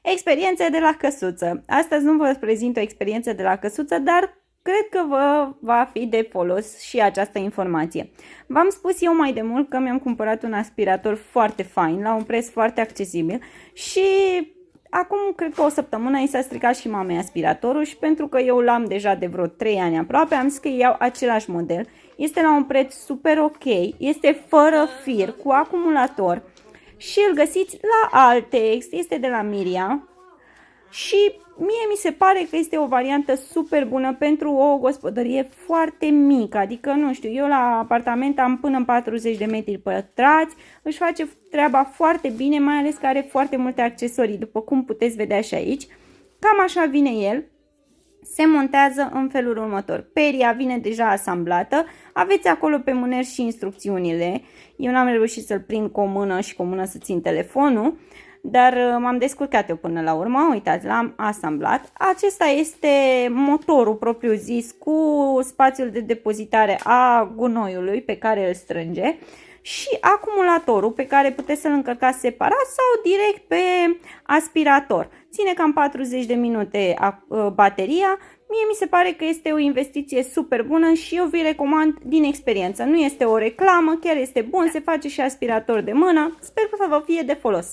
Experiențe de la căsuță. Astăzi nu vă prezint o experiență de la căsuță, dar cred că vă va fi de folos și această informație. V-am spus eu mai de mult că mi-am cumpărat un aspirator foarte fain, la un preț foarte accesibil și acum cred că o săptămână i s-a stricat și mamei aspiratorul și pentru că eu l-am deja de vreo 3 ani aproape, am zis că iau același model. Este la un preț super ok, este fără fir, cu acumulator și îl găsiți la Altex, este de la Miria și mie mi se pare că este o variantă super bună pentru o gospodărie foarte mică, adică nu știu, eu la apartament am până în 40 de metri pătrați, își face treaba foarte bine, mai ales că are foarte multe accesorii, după cum puteți vedea și aici. Cam așa vine el. Se montează în felul următor. Peria vine deja asamblată, aveți acolo pe mâner și instrucțiunile. Eu n-am reușit să-l prind cu o mână și cu o mână să țin telefonul, dar m-am descurcat eu până la urmă. Uitați, l-am asamblat. Acesta este motorul propriu zis cu spațiul de depozitare a gunoiului pe care îl strânge și acumulatorul pe care puteți să-l încărcați separat sau direct pe aspirator. Ține cam 40 de minute bateria. Mie mi se pare că este o investiție super bună și eu vi recomand din experiență. Nu este o reclamă, chiar este bun, se face și aspirator de mână. Sper că vă fie de folos.